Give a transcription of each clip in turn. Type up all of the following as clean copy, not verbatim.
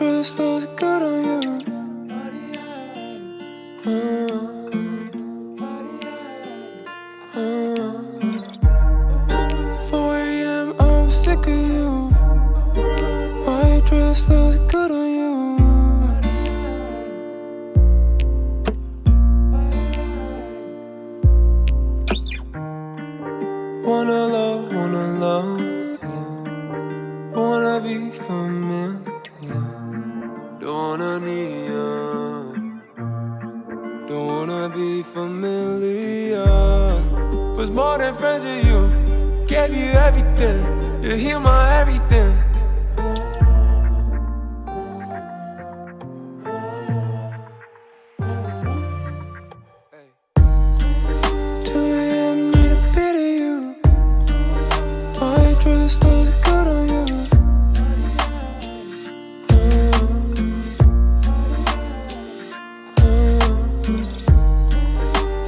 dress looks good on you. 4 AM, I'm sick of you. White dress looks good on you. Wanna love, yeah. Wanna be familiar. Don't wanna need you. Don't wanna be familiar. Was more than friends with you. Gave you everything. You heal my everything. Dress looks good on you.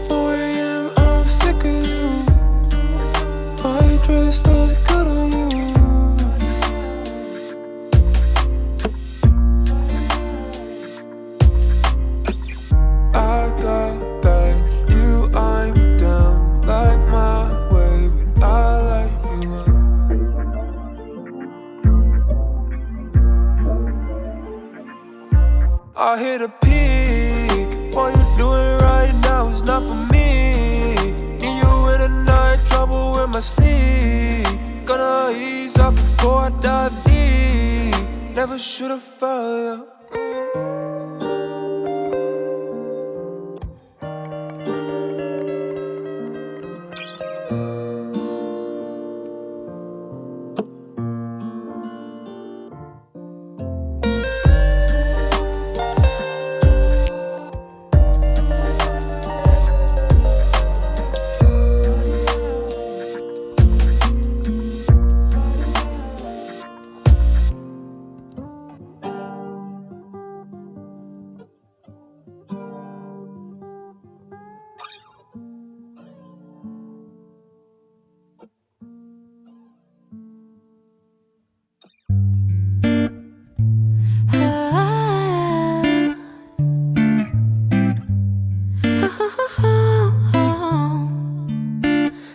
4 AM, I'm sick of you. White dress looks good on you. I got bags, you I'm down. Like my way when I light you up. I hit a peak. What you doing right now is not for me. Need you in the night, trouble with my sleep. Gonna ease up before I dive deep. Never should've felt you.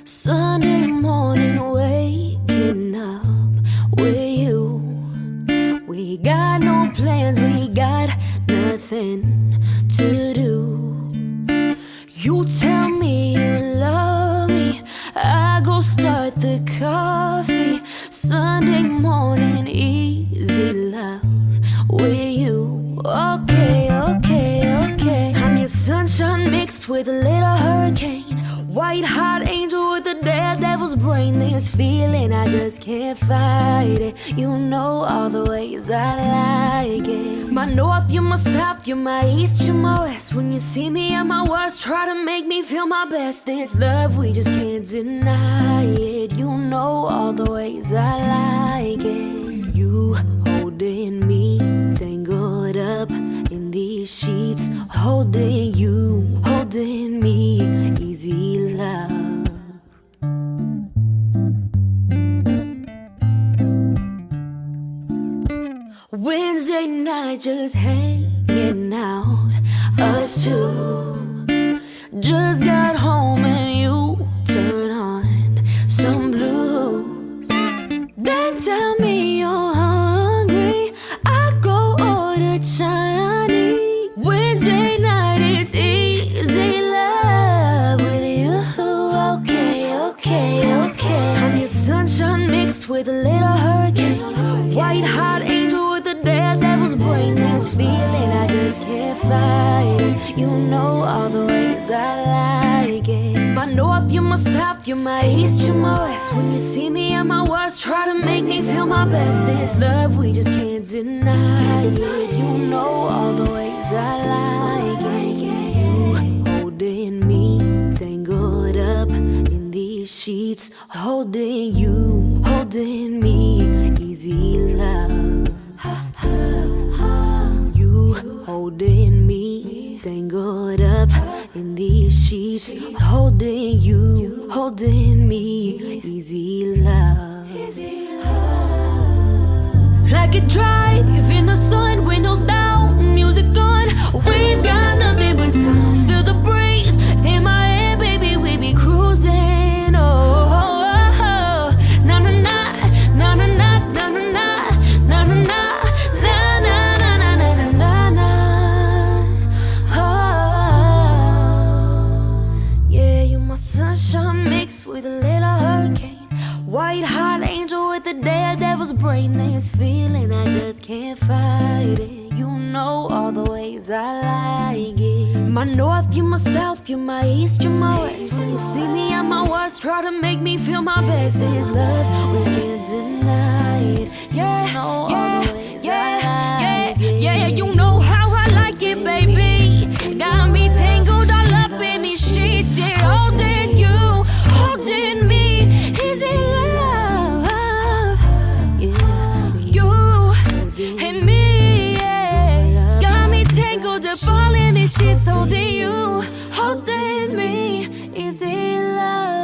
Sunday morning, waking up with you. We got no plans, we got nothing to do. You tell me you love me, I go start the coffee. Sunday morning, easy love with you. Okay, okay, okay. I'm your sunshine mixed with a little hurricane. White hot angel with a daredevil's brain. This feeling, I just can't fight it. You know all the ways I like it. My north, you're my south, you're my east, you're my west. When you see me at my worst, try to make me feel my best. This love, we just can't deny it. You know all the ways I like it. You holding me, tangled up in these sheets. Holding you, holding me, easy love. Wednesday night just hanging out, us two. Just got home and you turn on some blues. Then tell me you're hungry, I go order Chinese. Wednesday night it's easy love with you. Okay, okay, okay. I'm your sunshine mixed with a little hurricane. White hot angel with a daredevil's brain. This feeling, I just can't fight it. You know all the ways I like it. My north, you're my south, you're my east, you're my west. When you see me at my worst, try to make me feel my best. This love, we just can't deny it. You know all the ways I like it. You holding me, tangled up in these sheets. Holding you, holding me, easy love. You holding me, tangled up in these sheets. Holding you, holding me, easy love. Like a drive in the sun when angel with a daredevil's brain. This feeling, I just can't fight it. You know all the ways I like it. My north, you're my south, you're my east, you're my west. When you see me at my worst, try to make me feel my best. This love, we just can't deny it. Yeah, you know all the ways I like it. Yeah, you know how I like it, baby. Got me tangled all up in these sheets. Yeah, holding you, holding me. Is it love? Yeah, you and me, yeah. Got me tangled up all in these sheets. Holding you, holding me. Is it love?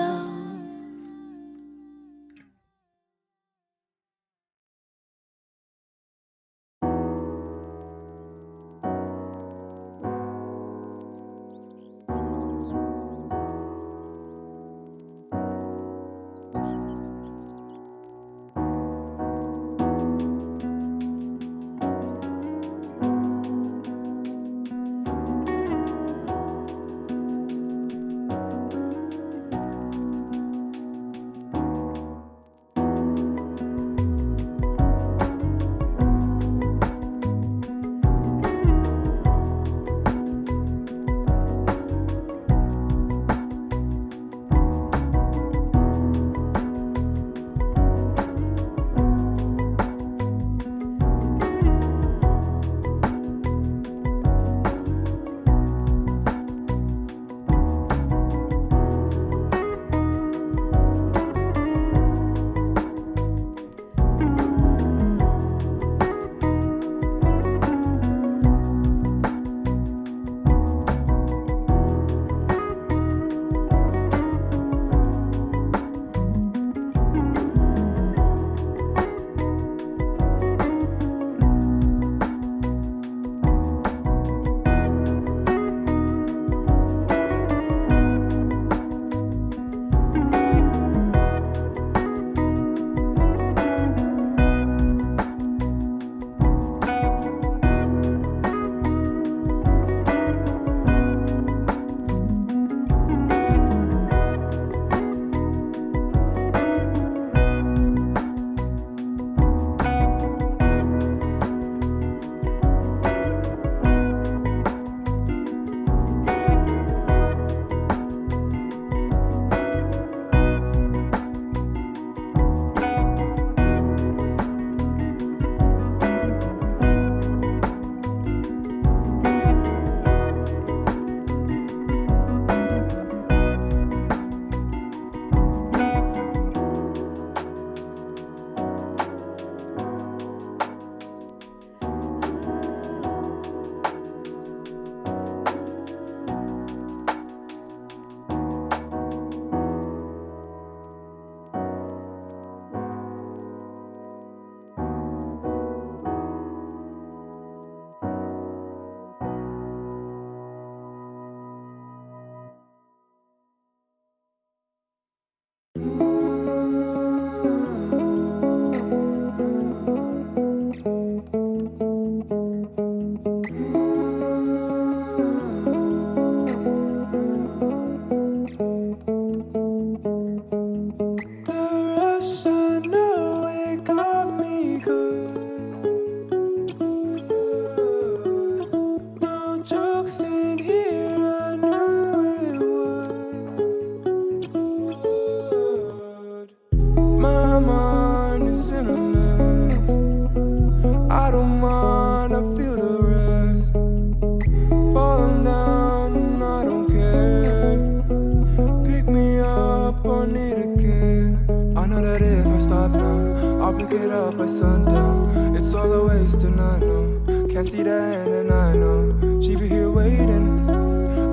pick it up by sundown. It's all a waste and I know. Can't see the end and I know. She be here waiting,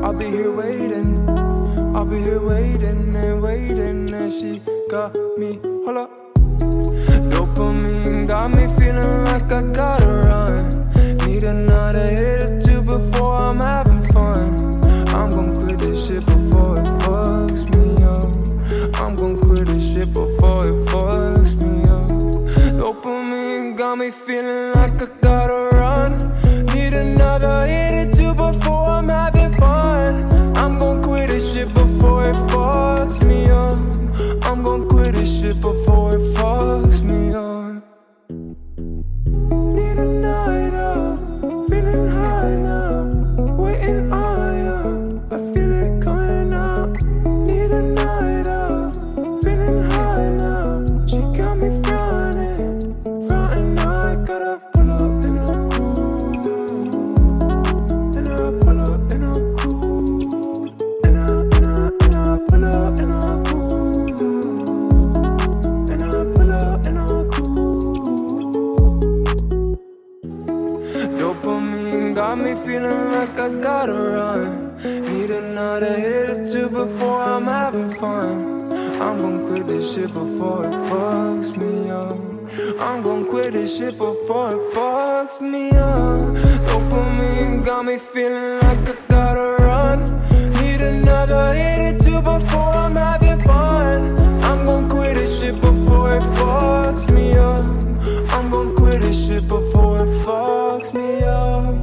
I'll be here waiting. I'll be here waiting and waiting. And she got me, hold up. Dopamine got me feeling like I gotta run. Need another hit or two before I'm having fun. I'm gon' quit this shit before it fucks me up. I'm gon' quit this shit before it fucks me up. Dopamine got me feeling like I gotta run. Need another hit or two before I'm having fun. I'm gon' quit this shit before it fucks me up. I'm gon' quit this shit before it fucks me feeling like I gotta run. Need another hit or two before I'm having fun. I'm gon' quit this shit before it fucks me up. I'm gon' quit this shit before it fucks me up. Dopamine got me feeling like I gotta run. Need another hit or two before I'm having fun. I'm gon' quit this shit before it fucks me up. I'm gon' quit this shit before it fucks me up.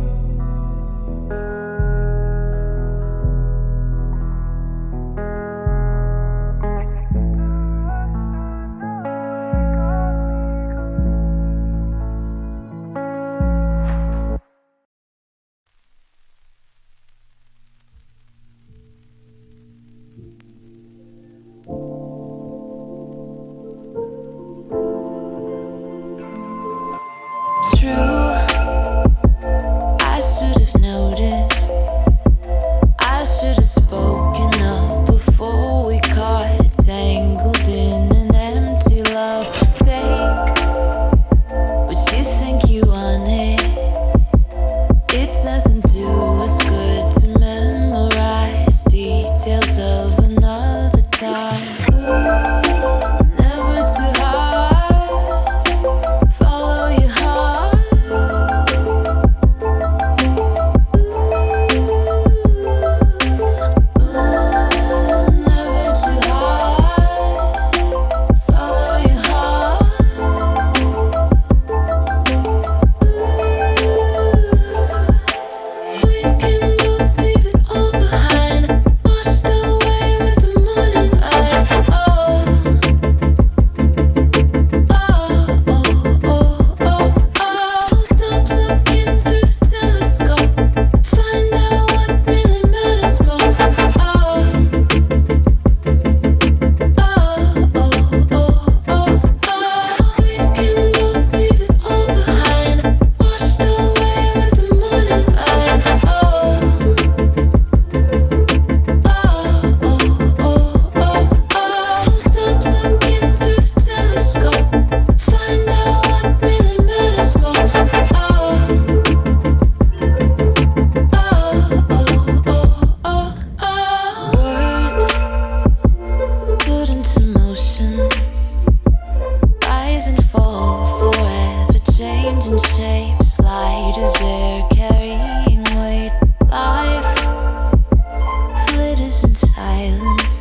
True, I should have noticed. I should have spoken up before we got tangled in an empty love. Take what you think you wanted. It doesn't do us good to memorize details of another time. Never too hard. Follow your heart. Never too hard. Follow your heart. We can both leave it all behind, washed away with the morning light. Oh, oh, oh, oh, oh, oh. Stop looking through the telescope. Find out what really matters most. Oh, oh, oh, oh, oh, oh. We can both leave it all behind, washed away with the morning light. Oh, oh, oh, oh, oh, oh. Stop looking through the telescope. Find out what really matters most. Oh, oh, oh, oh, oh, oh. Words put into motion, rise and fall, forever changing shapes. Light as air, carrying weight. Life flitters in silence.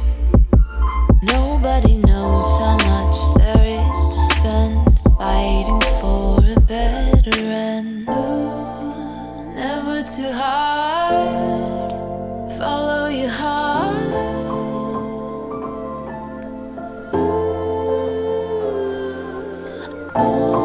Nobody knows how much there is to spend fighting for a better end. Ooh, never too hard. Follow your heart. Ooh, ooh.